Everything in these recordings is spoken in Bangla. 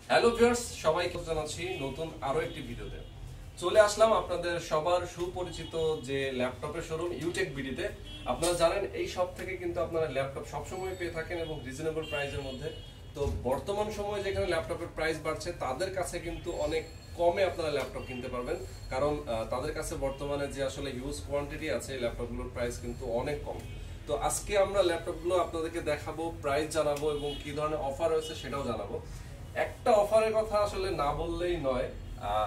হ্যালো ভিউয়ার্স, সবাইকে জানাচ্ছি নতুন আরো একটি ভিডিওতে। চলে আসলাম আপনাদের সবার সুপরিচিত যে ল্যাপটপের শোরুম ইউটেক বিডিতে। আপনারা জানেন এই শপ থেকে কিন্তু আপনারা ল্যাপটপ সবসময় পেয়ে থাকেন এবং রিজনেবল প্রাইসের মধ্যে। তো বর্তমান সময়ে যেখানে ল্যাপটপের প্রাইস বাড়ছে তাদের কাছে কিন্তু অনেক কমে আপনারা ল্যাপটপ কিনতে পারবেন, কারণ তাদের কাছে বর্তমানে যে আসলে হিউজ কোয়ান্টিটি আছে ল্যাপটপগুলোর প্রাইস কিন্তু অনেক কম। তো আজকে আমরা ল্যাপটপগুলো আপনাদেরকে দেখাবো, প্রাইস জানাবো এবং কি ধরনের অফার রয়েছে সেটাও জানাবো। একটা অফারের কথা আসলে না বললেই নয়,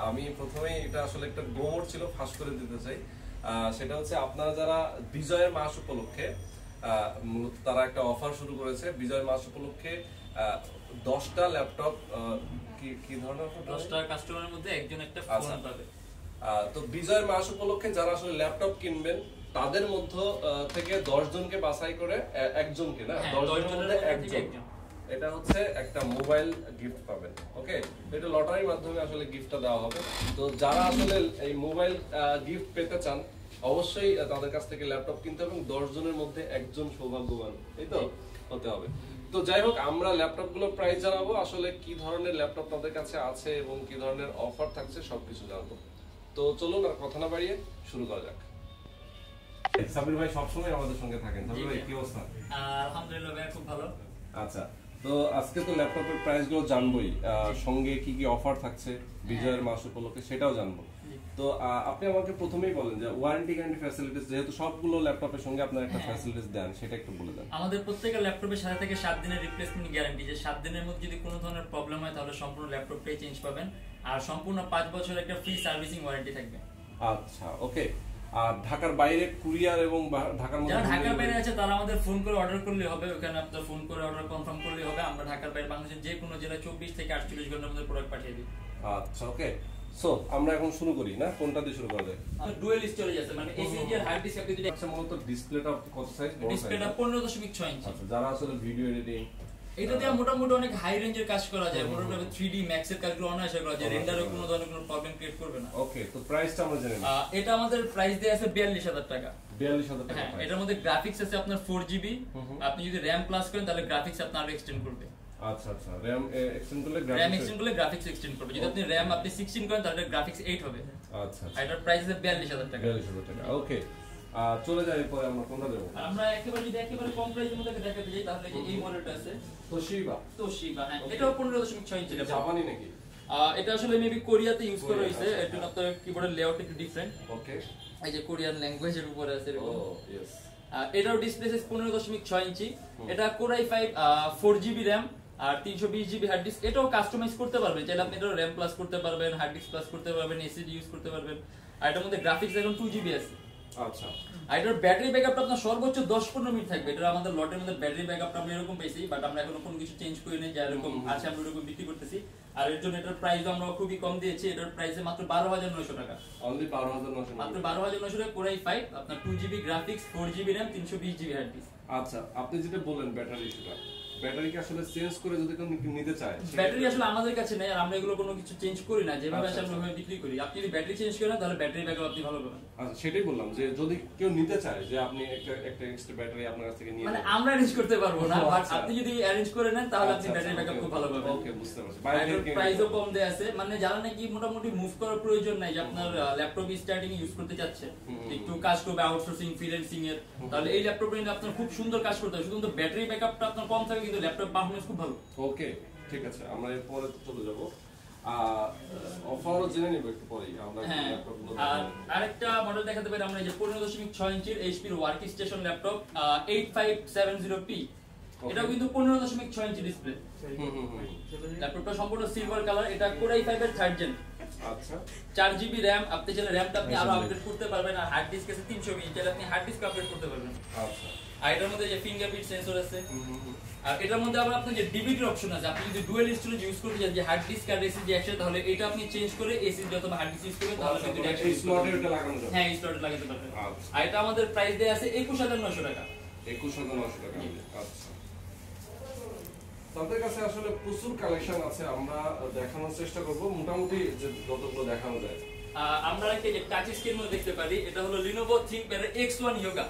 আমি প্রথমেই এটা আসলে একটা গোমর ছিল ফাঁস করে দিতে চাই। সেটা হচ্ছে আপনারা যারা বিজয়ের মাস উপলক্ষে মূলত তারা একটা অফার শুরু করেছে। বিজয় মাস উপলক্ষে 10টা ল্যাপটপ, কি ধরনের 10টা কাস্টমারের মধ্যে একজন একটা ফোন পাবে। তো বিজয়ের মাস উপলক্ষে যারা আসলে ল্যাপটপ কিনবেন তাদের মধ্যে থেকে 10 জনকে বাছাই করে একজনকে না 10 জনের মধ্যে একজন, এটা হচ্ছে একটা মোবাইল গিফট পাবেন। ওকে, এটা লটারির মাধ্যমে আসলে গিফটটা দেওয়া হবে। তো যারা আসলে এই মোবাইল গিফট পেতে চান অবশ্যই তাদের কাছ থেকে ল্যাপটপ কিনতে হবে এবং 10 জনের মধ্যে একজন সৌভাগ্যবান এই তো হতে হবে। তো যাই হোক, আমরা ল্যাপটপগুলোর প্রাইস জানাবো, আসলে কি ধরনের ল্যাপটপ তাদের কাছে আছে এবং কি ধরনের অফার থাকছে সবকিছু জানাবো। তো চলুন আর কথা না বাড়িয়ে শুরু করা যাক। সাবির ভাই সবসময় আমাদের সঙ্গে থাকেন। সাবির ভাই কি অবস্থা? আলহামদুলিল্লাহ ভাই, খুব ভালো। আচ্ছা, তো আজকে তো ল্যাপটপের প্রাইস গুলো জানবোই, সঙ্গে কি কি অফার থাকছে বিজয়ের মাস উপলক্ষে সেটাও জানবো। তো আপনি আমাকে প্রথমেই বলেন যে ওয়ারেন্টি গ্যারান্টি ফ্যাসিলিটিস, যেহেতু সবগুলো ল্যাপটপের সঙ্গে আপনারা একটা ফ্যাসিলিটিস দেন, সেটা একটু বলে দেন। আমাদের প্রত্যেকটা ল্যাপটপের সাথে থেকে 7 দিনের রিপ্লেসমেন্ট গ্যারান্টি, যে 7 দিনের মধ্যে যদি কোনো ধরনের প্রবলেম হয় তাহলে সম্পূর্ণ ল্যাপটপটাই চেঞ্জ পাবেন, আর সম্পূর্ণ 5 বছরের একটা ফ্রি সার্ভিসিং ওয়ারেন্টি থাকবে। আচ্ছা, ওকে। আর ঢাকার বাইরে কুরিয়ার এবং ঢাকার মধ্যে, যারা ঢাকার বাইরে আছে তারা আমাদের ফোন করে অর্ডার করলে হবে, ওখানে আপনার ফোন করে অর্ডার কনফার্ম করলে হবে। আমরা ঢাকার বাইরে বাংলাদেশের যে কোনো জেলায় 24 থেকে 48 ঘন্টার মধ্যে প্রোডাক্ট পাঠিয়ে দিই। আচ্ছা, ওকে। সো আমরা এখন শুরু করি না, কোনটা দিয়ে শুরু করা যায়? ডুয়াল স্টোরেজ আছে, মানে এসএসডি আর হার্ড ডিস্ক আপনি যদি আচ্ছা, মূলত ডিসপ্লেটা কত সাইজ? ডিসপ্লেটা 15.6 ইঞ্চি। আচ্ছা, যারা আসলে ভিডিও এডিটিং, এটা দিয়ে মোটামুটি অনেক হাই রেঞ্জের কাজ করা যায়, মোটামুটি 3D ম্যাক্স এর কাজগুলো অনায়াসে করা যায়, রেন্ডারে কোনো ধরনের কোনো প্রবলেম ক্রিয়েট করবে না। ওকে, তো প্রাইসটা আমরা জেনে নিই। এটা আমাদের প্রাইস দেয়া আছে 42000 টাকা। 42000 টাকা। হ্যাঁ, এটার মধ্যে গ্রাফিক্স আছে আপনার 4GB, আপনি যদি RAM প্লাস করেন তাহলে গ্রাফিক্স আপনার আরো এক্সটেন্ড করবে। আচ্ছা আচ্ছা, RAM এক্সটেন্ড করলে গ্রাফিক্স এক্সটেন্ড করবে। যদি আপনি RAM আপনি 16 করেন তাহলে গ্রাফিক্স 8 হবে। আচ্ছা, এটার প্রাইস আছে 42000 টাকা। 42000 টাকা। ওকে, চলে যাই পরে আমরা কোনটা দেব? আমরা একেবারে কম প্রাইসের মধ্যে দেখাতে যাই তাহলে যে এই মডেলটা আছে তোশিবা। হ্যাঁ, এটাও 15.6 ইঞ্চি। জাপানি নাকি? এটা আসলে মেবি কোরিয়াতে ইউজ করা হয়েছে, এর জন্য আপনার কিবোর্ডের লেআউট একটু ডিফারেন্ট। ওকে, এই যে কোরিয়ান ল্যাঙ্গুয়েজের উপরে আছে এরকম। ও ইয়েস। এটাও ডিসপ্লে সাইজ 15.6 ইঞ্চি। এটা Core i5 4GB RAM আর 320GB হার্ড ডিস্ক। এটাও কাস্টমাইজ করতে পারবেন, চাইলে আপনি এটাও RAM প্লাস করতে পারবেন, হার্ড ডিস্ক প্লাস করতে পারবেন, এসএসডি ইউজ করতে পারবেন। আর এটার মধ্যে গ্রাফিক্স এখন 2GB আছে। আচ্ছা, আর এটার ব্যাটারি ব্যাকআপটা আপনার সর্বোচ্চ 10-15 মিনিট থাকবে। এটা আমাদের লটের মধ্যে ব্যাটারি ব্যাকআপটা আমরা এরকম পেয়েছি, বাট আমরা এখনো কোনো কিছু চেঞ্জ করি নাই, যা এরকম আছে আমরা এরকম বিক্রি করতেছি। আর এর জন্য এটার প্রাইস আমরা খুবই কম দিয়েছি, এটার প্রাইস মাত্র 12900 টাকা। অনলি 12900, মাত্র 12900 টাকা। Core i5 আপনার 2GB graphics, 4GB RAM, 320GB hard disk. আচ্ছা, আপনি যেটা বললেন ব্যাটারি ইস্যুটা, ব্যাটারি কি আসলে চেঞ্জ করে যদি কেউ নিতে চায়? ব্যাটারি আসলে আমাদের কাছে নেই, আর আমরা এগুলো কোনো কিছু চেঞ্জ করি না, যেভাবে আসলে আমরা ওইভাবে বিক্রি করি। আপনি যদি ব্যাটারি চেঞ্জ করেন তাহলে ব্যাটারি ব্যাকআপ আপনি ভালো পাবেন। আচ্ছা, সেটাই বললাম যে যদি কেউ নিতে চায় যে আপনি একটা এক্সট্রা ব্যাটারি আপনার কাছ থেকে নিয়ে, মানে আমরা অ্যারেঞ্জ করতে পারবো না, বাট আপনি যদি অ্যারেঞ্জ করে নেন তাহলে আপনি ব্যাটারি ব্যাকআপ খুব ভালো পাবেন। ওকে, বুঝতে পারছি। বাইরের প্রাইসও কম দেয়া আছে, মানে যারা নাকি মোটামুটি মুভ করার প্রয়োজন নাই, যে আপনার ল্যাপটপ স্টার্টিং ইউজ করতে চাচ্ছে, একটু কাজ করবে আউটসোর্সিং ফ্রিল্যান্সিং এর, তাহলে এই ল্যাপটপটা নিয়ে আপনার খুব সুন্দর কাজ করতে হবে। শুধু ব্যাটারি ব্যাকআপটা আপনার কম থাকে কিন্তু ল্যাপটপ পারফরম্যান্স খুব ভালো। ওকে, ঠিক আছে, আমরা এরপরে চলে যাব। অফারও জেনে নিব একটু পরেই আমরা। আর আরেকটা মডেল দেখাতে পারি আমরা, এই যে 15.6 ইঞ্চির HP work station laptop 8570p। এটাও কিন্তু 15.6 ইঞ্চি ডিসপ্লে। ল্যাপটপটা সম্পূর্ণ সিলভার কালার। এটা Core i5 এর 3rd জেন। আচ্ছা, 4GB RAM, আপনি চাইলে RAM টা আপনি আরো আপডেট করতে পারবেন, আর হার্ড ডিস্ক আছে 320, চাইলে আপনি হার্ড ডিস্ক আপডেট করতে পারবেন। আচ্ছা, আর এটার মধ্যে যে ফিঙ্গারপ্রিন্ট সেন্সর আছে, আর এটার মধ্যে আবার আপনার যে ডিভিডি অপশন আছে। আপনি যদি ডুয়াল স্টোরেজ ইউজ করতে চান, যে হার্ড ডিস্ক আর এসএসডি একসাথে, তাহলে এটা আপনি চেঞ্জ করে এসএসডি অথবা হার্ড ডিস্ক ইউজ করবেন, তাহলে কিন্তু এই স্লটে এটা লাগানো যাবে। হ্যাঁ, এই স্লটে লাগাতে পারবেন। আচ্ছা, আর এটা আমাদের প্রাইস দেয়া আছে 21900 টাকা। 21900 টাকা। আচ্ছা, তাদের কাছে আসলে প্রচুর কালেকশন আছে, আমরা দেখানোর চেষ্টা করব মোটামুটি যে যতগুলো দেখানো যায়। আমরা একটা যে টাচ স্ক্রিন মধ্যে দেখতে পারি, এটা হলো Lenovo ThinkPad X1 Yoga।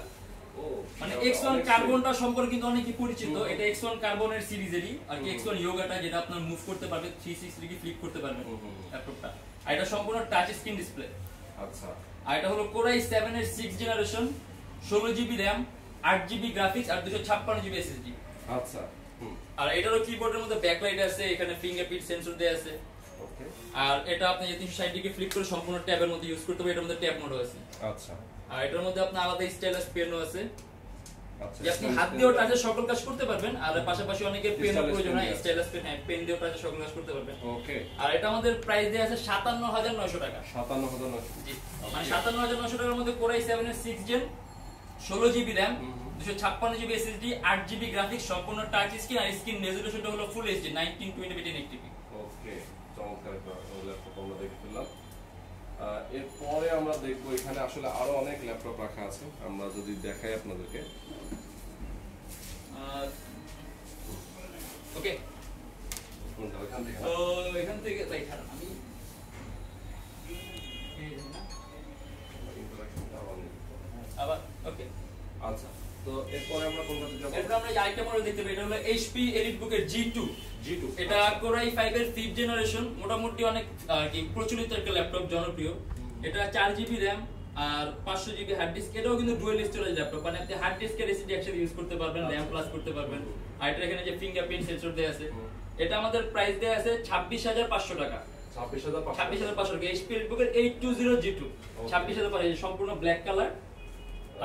মানে X1 কার্বনটা সম্পর্কে কিন্তু অনেকেই পরিচিত। এটা X1 কার্বনের সিরিজেরই আর কি X1 ইয়োগাটা, যেটা আপনার মুভ করতে পারবে, 360 ডিগ্রি ফ্লিপ করতে পারবে ল্যাপটপটা। আর এটা সম্পূর্ণ টাচ স্ক্রিন ডিসপ্লে। আচ্ছা। আর এটা হলো Core i7 এর 6th generation, 16GB RAM, 8GB graphics আর 256GB SSD। আচ্ছা। আর এটারও কিবোর্ডের মধ্যে ব্যাকলাইট আছে, এখানে ফিঙ্গারপ্রিন্ট সেন্সর দেয়া আছে। ওকে। আর এটা আপনি 360 ডিগ্রি ফ্লিপ করে সম্পূর্ণ ট্যাবের মধ্যে ইউজ করতে পারবেন। এটার মধ্যে ট্যাব মোডও আছে। আচ্ছা। আর এটার মধ্যে আপনি আলাদা স্টাইলাস পেনও আছে। আচ্ছা। যে আপনি হাত দিয়েও টাচে সকল কাজ করতে পারবেন। আর পাশাপাশি অনেকের পেনও প্রয়োজন হয়, স্টাইলাস পেন, হ্যাঁ, পেন দিয়েও টাচে সকল কাজ করতে পারবেন। ওকে। আর এটা আমাদের প্রাইস দেয়া আছে 57900 টাকা। 57900। জি। মানে 57900 টাকার মধ্যে Core i7 এর 6th gen, 16GB RAM, 256GB SSD, 8GB graphics, সম্পূর্ণ টাচ স্ক্রিন। আর স্ক্রিন রেজোলিউশনটা হলো ফুল এইচডি 1920x1080p। ওকে, চমৎকার একটা ল্যাপটপ আমরা দেখে ফেললাম। এরপরে আমরা দেখবো এখানে আসলে আরো অনেক ল্যাপটপ রাখা আছে, আমরা যদি দেখাই আপনাদেরকে। ওকে, এখান থেকে তাই খারাপ আমি আবার ওকে। আচ্ছা, তো এরপরে আমরা কোনটাতে যাব? এরপর আমরা আরেকটা মডেল দেখতে পাই, এটা হলো HP EliteBook এর G2। এটা Core i5 এর 5th জেনারেশন, মোটামুটি অনেক কি প্রচলিত একটা ল্যাপটপ, জনপ্রিয়। এটা 4GB RAM আর 500GB হার্ড ডিস্ক। এটাও কিন্তু ডুয়াল স্টোরেজ ল্যাপটপ, মানে আপনি হার্ড ডিস্ক আর এসএসডি একসাথে ইউজ করতে পারবেন, RAM প্লাস করতে পারবেন। আর এটা এখানে যে ফিঙ্গারপ্রিন্ট সেন্সর দেয়া আছে। এটা আমাদের প্রাইস দেয়া আছে 26500 টাকা। 26500 টাকা। HP EliteBook এর 820 G2, 26500, সম্পূর্ণ ব্ল্যাক কালার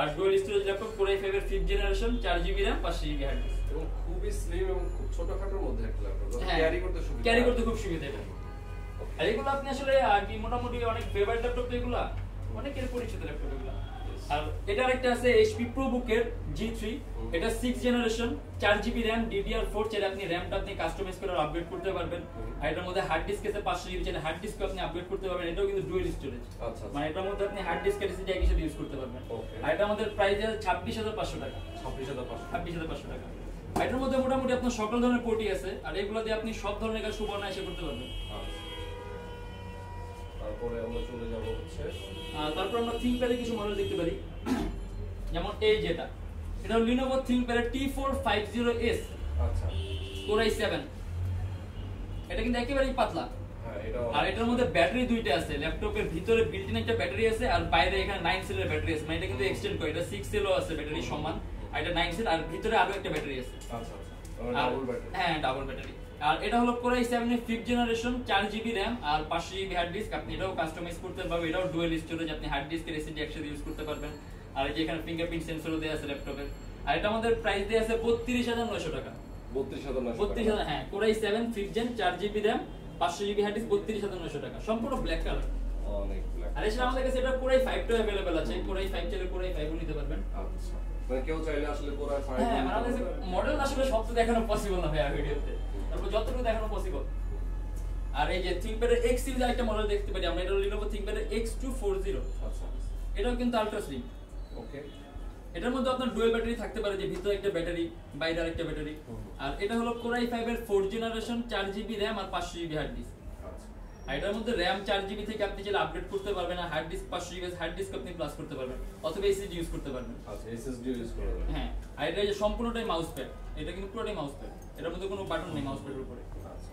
আর dual storage laptop, Core i5 এর 5th generation, 4GB RAM, 500GB hard disk. এবং খুবই স্লিম এবং খুব ছোটখাটোর মধ্যে একটা ল্যাপটপ, ক্যারি করতে সুবিধা। ক্যারি করতে খুব সুবিধা এটা। আর এগুলো আপনি আসলে কি মোটামুটি অনেক ফেভারিট ল্যাপটপ, তো এগুলো অনেকের পরিচিত ল্যাপটপ এগুলো। আর এটা আরেকটা আছে HP ProBook এর G3। এটা 6th generation, 4GB RAM, DDR4, চাইলে আপনি র‍্যামটা আপনি কাস্টমাইজ করে আপগ্রেড করতে পারবেন। আর এটার মধ্যে হার্ড ডিস্ক আছে 500GB, চাইলে হার্ড ডিস্ক আপনি আপগ্রেড করতে পারবেন। এটাও কিন্তু ডুয়াল স্টোরেজ, মানে এটার মধ্যে আপনি হার্ড ডিস্ক আর এসএসডি একই সাথে ইউজ করতে পারবেন। আর এটা আমাদের প্রাইস আছে 26500 টাকা। 26500 টাকা। এটার মধ্যে মোটামুটি আপনার সকল ধরনের পোর্টই আছে। আর এগুলো দিয়ে আপনি সব ধরনের কাজ সুবর্ণায় করতে পারবেন। তারপরে আমরা চলে যাব হচ্ছে, তারপর আমরা ThinkPad এর কিছু মডেল দেখতে পারি, যেমন এই যেটা, এটা হলো Lenovo ThinkPad এর T450S। আচ্ছা। Core i7। এটা কিন্তু একেবারেই পাতলা। হ্যাঁ, এটা। আর এটার মধ্যে ব্যাটারি দুইটা আছে, ল্যাপটপের ভিতরে বিল্ট ইন একটা ব্যাটারি আছে আর বাইরে এখানে 9 সেলের ব্যাটারি আছে। মানে এটা কিন্তু এক্সটেন্ড করে, এটা 6 সেলও আছে ব্যাটারি সমান, আর এটা 9 সেল, আর ভিতরে আরো একটা ব্যাটারি আছে। আচ্ছা আচ্ছা, ডাবল ব্যাটারি। হ্যাঁ, ডাবল ব্যাটারি। আর এটা হলো Core i7 এর 5th জেনারেশন, 4GB RAM আর 500GB হার্ড ডিস্ক। আপনি এটাও কাস্টমাইজ করতে পারবেন। এটাও ডুয়াল স্টোরেজ, আপনি হার্ড ডিস্ক আর এসএসডি একসাথে ইউজ করতে পারবেন। আর এই যে এখানে ফিঙ্গারপ্রিন্ট সেন্সরও দেয়া আছে ল্যাপটপের। আর এটা আমাদের প্রাইস দেয়া আছে 32900 টাকা। 32900। হ্যাঁ, Core i7 5th gen, 4GB RAM, 500GB hard disk, 32900 টাকা, সম্পূর্ণ ব্ল্যাক কালার। অনেক ব্ল্যাক। আর এছাড়া আমাদের কাছে এটা Core i5 টাও अवेलेबल আছে। Core i5 চাইলে Core i5 ও নিতে পারবেন। আচ্ছা, মানে কেউ চাইলে আসলে Core i5। হ্যাঁ, মানে আমাদের মডেল আসলে সব তো দেখানো পসিবল না ভাই ভিডিওতে, তারপর যতটুকু দেখানো পসিবল। আর এই যে ThinkPad এর X সিরিজ একটা মডেল দেখতে পারি আমরা, এটা হলো Lenovo ThinkPad এর X240। আচ্ছা। এটাও কিন্তু আলট্রা স্লিম। ওকে। এটার মধ্যে আপনার ডুয়াল ব্যাটারি থাকতে পারে, যে ভিতরে একটা ব্যাটারি, বাইরে আরেকটা ব্যাটারি। আর এটা হলো Core i5 এর 4th জেনারেশন, 4GB RAM আর 500GB হার্ড ডিস্ক। আচ্ছা। আর এটার মধ্যে RAM 4GB থেকে আপনি চাইলে আপগ্রেড করতে পারবেন, আর hard disk 500GB hard disk আপনি প্লাস করতে পারবেন, অথবা এসএসডি ইউজ করতে পারবেন। আচ্ছা, এসএসডি ইউজ করা যাবে। হ্যাঁ, আর এটা যে সম্পূর্ণটাই মাউস প্যাড, এটা কিন্তু পুরোটাই মাউস প্যাড, এটার মধ্যে কোনো বাটন নেই মাউস প্যাডের উপরে। আচ্ছা।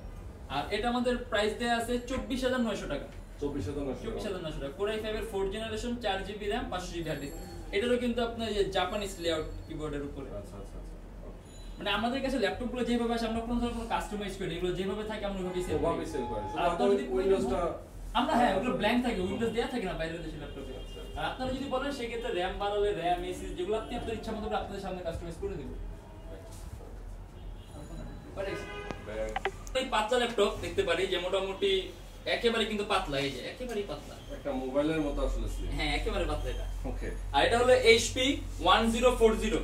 আর এটা আমাদের প্রাইস দেয়া আছে 24900 টাকা। 24900 টাকা। Core i5 এর 4th generation, 4GB RAM, 500GB hard disk. এটারও কিন্তু আপনার এই যে জাপানিজ লেআউট কিবোর্ডের উপরে। আচ্ছা আচ্ছা আচ্ছা। মানে আমাদের কাছে ল্যাপটপগুলো যেভাবে আসে, আমরা কোনো ধরনের কোনো কাস্টমাইজ করি, এগুলো যেভাবে থাকে আমরা ওইভাবেই সেল করি। আর আপনারা যদি উইন্ডোজটা, আমরা হ্যাঁ ওগুলো ব্ল্যাঙ্ক থাকে, উইন্ডোজ দেয়া থাকে না বাইরের দেশের ল্যাপটপে। আর আপনারা যদি বলেন সেই ক্ষেত্রে RAM বাড়ালে RAM, এসএসডি যেগুলো আপনি আপনার ইচ্ছা মতো আপনাদের সামনে কাস্টমাইজ করে দেব। এই পাতলা ল্যাপটপ দেখতে পারি, যে মোটামুটি একেবারে কিন্তু পাতলা, এই যে একেবারেই পাতলা, একটা মোবাইলের মতো আসলে স্লিম। হ্যাঁ, একেবারে পাতলা এটা। ওকে। আর এটা হলো HP 1040।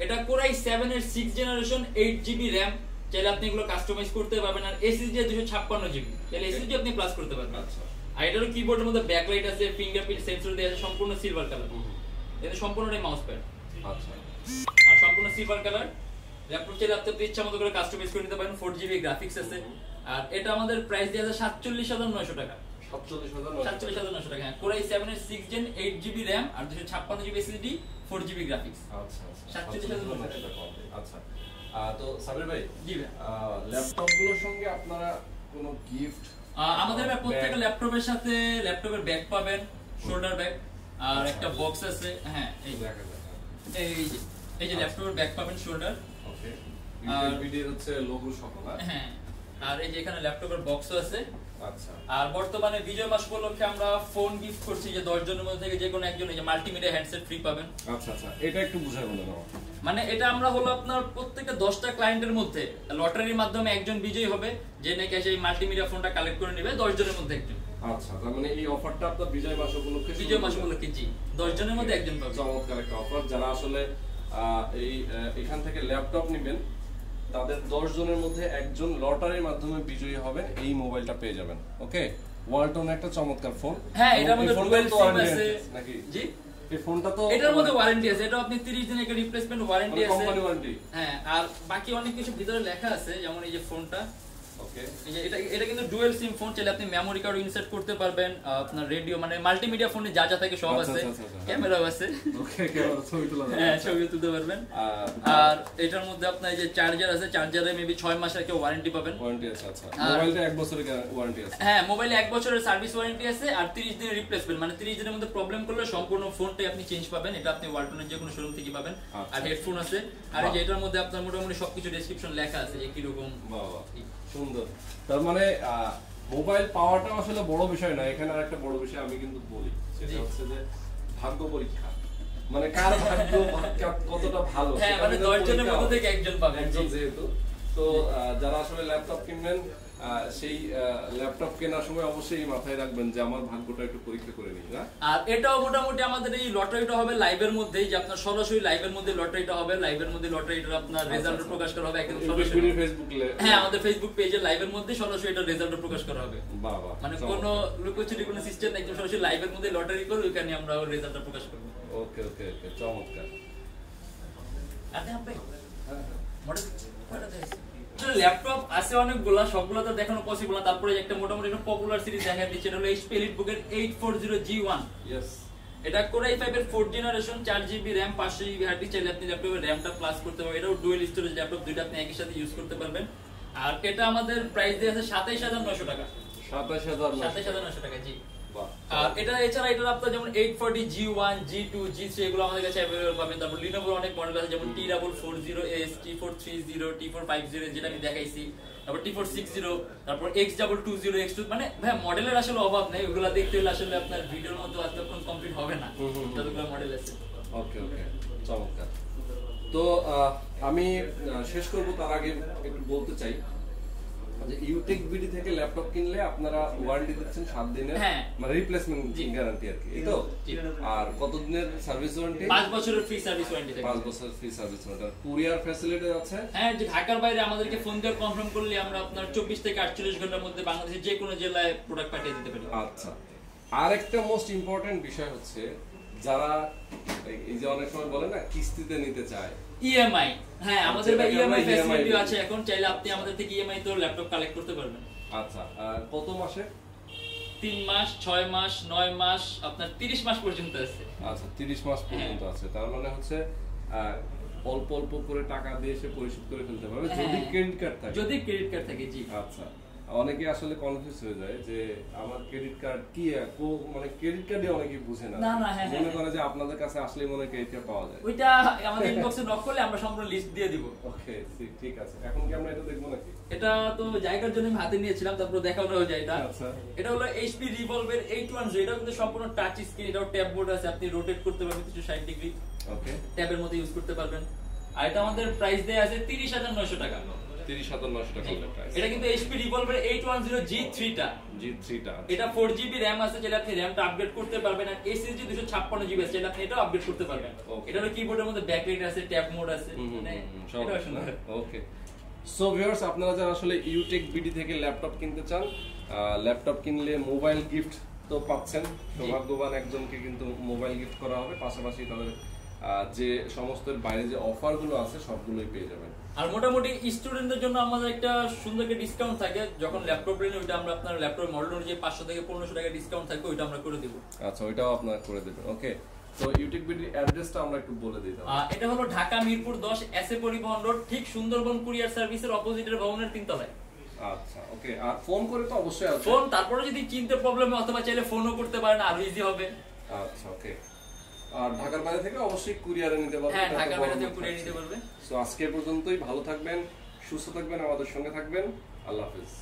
এটা Core i7 এর 6th জেনারেশন, 8GB RAM, চাইলে আপনি এগুলো কাস্টমাইজ করতে পারবেন। আর এসএসডি 256GB, চাইলে এসএসডি আপনি প্লাস করতে পারবেন। আচ্ছা। আর এটার কিবোর্ডের মধ্যে ব্যাকলাইট আছে, ফিঙ্গারপ্রিন্ট সেন্সর দেয়া আছে, সম্পূর্ণ সিলভার কালার। এটা সম্পূর্ণটাই মাউস প্যাড। আচ্ছা। আর সম্পূর্ণ সিলভার কালার। ল্যাপটপ চাইলে আপনি ইচ্ছা মতো করে কাস্টমাইজ করে নিতে পারেন, 4GB গ্রাফিক্স আছে। আর এটা আমাদের প্রাইস দেয়া আছে 47900 টাকা। 47,900 টাকা। হ্যাঁ, Core i7 এর 6 Gen 8GB RAM আর 256GB SSD 4GB গ্রাফিক্স। আচ্ছা, 47,900 টাকা। আচ্ছা, তো সাবির ভাই, জি ভাই, ল্যাপটপ গুলোর সঙ্গে আপনারা কোনো গিফট? আমাদের প্রত্যেকটা ল্যাপটপের সাথে ল্যাপটপের ব্যাগ পাবেন, শোল্ডার ব্যাগ, আর একটা বক্স আছে। হ্যাঁ, এই যে ল্যাপটপের ব্যাগ পাবেন, শোল্ডার। ওকে, ভিডিও হচ্ছে লোগো সহ না? হ্যাঁ, আর এই যে এখানে ল্যাপটপের বক্সও আছে। আচ্ছা, আর বর্তমানে বিজয় মাস উপলক্ষে আমরা ফোন গিফট করছি, যে 10 জনের মধ্যে থেকে যে কোনো একজন এই যে মাল্টিমিডিয়া হ্যান্ডসেট ফ্রি পাবেন। আচ্ছা, এটা একটু বুঝাই বলেন আমাকে। মানে এটা আমরা হলো আপনার প্রত্যেকটা 10টা ক্লায়েন্টের মধ্যে লটারির মাধ্যমে একজন বিজয়ী হবে, যে নাকি এসে এই মাল্টিমিডিয়া ফোনটা কালেক্ট করে নেবে 10 জনের মধ্যে একজন। আচ্ছা, তার মানে এই অফারটা আপনার বিজয় মাস উপলক্ষে? বিজয় মাস উপলক্ষে, জি, 10 জনের মধ্যে একজন পাবে। চমৎকার একটা অফার। যারা আসলে এখান থেকে ল্যাপটপ নেবেন, তাদের 10 জনের মধ্যে একজন লটারির মাধ্যমে বিজয়ী হবেন, এই মোবাইলটা পেয়ে যাবেন। ওকে, ওয়ালটন একটা চমৎকার ফোন। হ্যাঁ, এটার মধ্যে ডুয়াল সিম আছে নাকি? জি, এই ফোনটা তো এটার মধ্যে ওয়ারেন্টি আছে, এটা আপনি 30 দিনের একটা রিপ্লেসমেন্ট ওয়ারেন্টি আছে, কোম্পানি ওয়ারেন্টি। হ্যাঁ, আর বাকি অনেক কিছু ভিতরে লেখা আছে, যেমন এই যে ফোনটা। ওকে, এই যে এটা কিন্তু ডুয়াল সিম ফোন, চাইলে আপনি মেমরি কার্ড ইনসার্ট করতে পারবেন, আপনার রেডিও মানে মাল্টিমিডিয়া ফোনে যা যা থাকে সব আছে, ক্যামেরাও আছে। ওকে, ক্যামেরা ছবি তোলা যাবে, হ্যাঁ, ছবি তুলতে পারবেন। আর এটার মধ্যে আপনার এই যে চার্জার আছে, চার্জারে মেবি 6 মাসের একটা ওয়ারেন্টি পাবেন। ওয়ারেন্টি আছে। আচ্ছা, মোবাইলটা 1 বছরের ওয়ারেন্টি আছে? হ্যাঁ, মোবাইলে 1 বছরের সার্ভিস ওয়ারেন্টি আছে, আর 30 দিনের রিপ্লেসমেন্ট, মানে 30 দিনের মধ্যে প্রবলেম করলে সম্পূর্ণ ফোনটাই আপনি চেঞ্জ পাবেন। এটা আপনি ওয়ালটনের যে কোনো শোরুম থেকে পাবেন। আর হেডফোন আছে, আর এই যে এটার মধ্যে আপনার মোটামুটি সবকিছু ডেসক্রিপশন লেখা আছে, যে কি রকম। বাহ, সুন্দর। তার মানে মোবাইল পাওয়াটা আসলে বড় বিষয় না, এখানে আরেকটা বড় বিষয় আমি কিন্তু বলি, সেটা হচ্ছে যে ভাগ্য পরীক্ষা। মানে কার ভাগ্য কতটা ভালো, হ্যাঁ, মানে 10 জনের মধ্যে থেকে একজন পাবেন, একজন যেহেতু। তো যারা আসলে ল্যাপটপ কিনবেন, সেই ল্যাপটপ কেনার সময় অবশ্যই মাথায় রাখবেন যে আমার ভাগ্যটা একটু পরীক্ষা করে নিই না। আর এটাও মোটামুটি আমাদের এই লটারিটা হবে লাইভের মধ্যেই, যে আপনার সরাসরি লাইভের মধ্যে লটারিটা হবে, লাইভের মধ্যে লটারিটা আপনার রেজাল্ট প্রকাশ করা হবে একদম সরাসরি ফেসবুক। হ্যাঁ, আমাদের ফেসবুক পেজে লাইভের মধ্যে সরাসরি এটা রেজাল্ট প্রকাশ করা হবে। বাহ, মানে কোনো লুকোচুরি কোনো সিস্টেম একদম সরাসরি লাইভের মধ্যে লটারি করে ওখানে আমরা রেজাল্টটা প্রকাশ করব। ওকে, চমৎকার। আপনি মডেল ল্যাপটপ আছে অনেকগুলা, সবগুলো তো দেখানো পসিবল না। তারপরে একটা মোটামুটি একটা পপুলার সিরিজ দেখা দিচ্ছে, এটা হলো HP EliteBook এর 840G1। এটা Core i5 এর 4th generation, 4GB RAM, 500GB hard disk. চাইলে আপনি ল্যাপটপের র‍্যামটা প্লাস করতে পারবেন। এটাও ডুয়াল স্টোরেজ ল্যাপটপ, দুইটা আপনি একই সাথে ইউজ করতে পারবেন। আর এটা আমাদের প্রাইস দিয়ে আছে 27,900 টাকা। 27,900 টাকা, জি। আর এটা এছাড়া এটা আপনার যেমন 840G1, G2, G3 এগুলো আমাদের কাছে अवेलेबल পাবেন। তারপর Lenovo অনেক মডেল আছে, যেমন T440S, T430, T450 যেটা আমি দেখাইছি, তারপর T460, তারপর X220, X2, মানে ভাই মডেলের আসলে অভাব নেই, ওগুলা দেখতে হলে আসলে আপনার ভিডিওর মতো এতক্ষণ কমপ্লিট হবে না, যতগুলো মডেল আছে। ওকে, চমৎকার। তো আমি শেষ করব, তার আগে একটু বলতে চাই যে ইউটেক বিডি থেকে ল্যাপটপ কিনলে আপনারা ওয়ারেন্টি দিচ্ছেন 7 দিনের, মানে রিপ্লেসমেন্ট গ্যারান্টি আর কি, এই তো? আর কত দিনের সার্ভিস ওয়ারেন্টি? 5 বছরের ফ্রি সার্ভিস ওয়ারেন্টি থাকে। 5 বছরের free service warranty. Courier facility আছে? হ্যাঁ, যে ঢাকার বাইরে আমাদেরকে ফোন দিয়ে কনফার্ম করলে আমরা আপনার 24 থেকে 48 ঘন্টার মধ্যে বাংলাদেশের যে কোনো জেলায় প্রোডাক্ট পাঠিয়ে দিতে পারি। আচ্ছা, আরেকটা মোস্ট ইম্পর্টেন্ট বিষয় হচ্ছে, যারা এই যে অনেক সময় বলে না কিস্তিতে নিতে চায়, ইএমআই, হ্যাঁ আমাদের ভাই ইএমআই ফ্যাসিলিটি আছে এখন, চাইলে আপনি আমাদের থেকে ইএমআই তো ল্যাপটপ কালেক্ট করতে পারবেন। আচ্ছা, কত মাসে? 3 মাস, 6 মাস, 9 মাস, আপনার 30 মাস পর্যন্ত আছে। আচ্ছা, 30 মাস পর্যন্ত আছে। তার মানে হচ্ছে অল্প অল্প করে টাকা দিয়ে এসে পরিশোধ করে ফেলতে পারবে, যদি ক্রেডিট কার্ড থাকে। যদি ক্রেডিট কার্ড থাকে, জি। আচ্ছা, অনেকে আসলে কনফিউজ হয়ে যায় যে আমার ক্রেডিট কার্ড কি, মানে ক্রেডিট কার্ডে অনেকে বুঝে না, মনে করে যে আপনাদের কাছে আসলে মনে হয় ক্রেডিট কার্ড পাওয়া যায়। ওইটা আমাদের ইনবক্সে নক করলে আমরা সম্পূর্ণ লিস্ট দিয়ে দিব। ওকে, ঠিক আছে। এখন কি আমরা এটা দেখব নাকি? এটা তো জায়গার জন্য আমি হাতে নিয়েছিলাম, তারপর দেখানো হয়ে যায় এটা। আচ্ছা, এটা হলো HP Revolve এর 810। এটা কিন্তু সম্পূর্ণ টাচ স্ক্রিন, এটাও ট্যাব বোর্ড আছে, আপনি রোটেট করতে পারবেন 360 ডিগ্রি। ওকে, ট্যাবের মধ্যে ইউজ করতে পারবেন। আর এটা আমাদের প্রাইস দেয়া আছে 30,900 টাকা। 30,900 টাকা প্রাইস। এটা কিন্তু HP Revolve এর 810G3 টা। এটা 4GB RAM আছে, যেটা আপনি RAM টা আপগ্রেড করতে পারবেন, আর SSD 256GB আছে, যেটা আপনি এটাও আপগ্রেড করতে পারবেন। এটা হলো কিবোর্ডের মধ্যে ব্যাকলাইট আছে, ট্যাব মোড আছে, মানে এটা সুন্দর। ওকে, সো ভিউয়ার্স, আপনারা যারা আসলে ইউটেক বিডি থেকে ল্যাপটপ কিনতে চান, ল্যাপটপ কিনলে মোবাইল গিফট তো পাচ্ছেন, সৌভাগ্যবান একজনকে কিন্তু মোবাইল গিফট করা হবে, পাশাপাশি তাদের যে সমস্ত বাইরে যে অফারগুলো আছে সবগুলোই পেয়ে যাবেন। আর মোটামুটি স্টুডেন্টদের জন্য আমাদের একটা সুন্দর একটা ডিসকাউন্ট থাকে যখন ল্যাপটপ নেন, ওইটা আমরা আপনার ল্যাপটপ মডেল অনুযায়ী 500 থেকে 1500 টাকা ডিসকাউন্ট থাকবে, ওইটা আমরা করে দেব। আচ্ছা, ওইটাও আপনারা করে দেবেন। ওকে, তো ইউটিউব ভিডিও অ্যাড্রেসটা আমরা একটু বলে দিই তাহলে। এটা হলো ঢাকা মিরপুর 10 এসএ পরিবহন রোড, ঠিক সুন্দরবন কুরিয়ার সার্ভিসের অপোজিটের ভবনের 3 তলায়। আচ্ছা, ওকে। আর ফোন করে তো অবশ্যই আসবে। ফোন, তারপরে যদি চিনতে প্রবলেম হয় অথবা চাইলে ফোনও করতে পারেন, আরো ইজি হবে। আচ্ছা, ওকে। আর ঢাকার বাইরে থেকে অবশ্যই কুরিয়ারে নিতে পারবেন। হ্যাঁ, ঢাকার বাইরে থেকে কুরিয়ারে নিতে পারবে। সো আজকে পর্যন্তই, ভালো থাকবেন, সুস্থ থাকবেন, আমাদের সঙ্গে থাকবেন। আল্লাহ হাফেজ।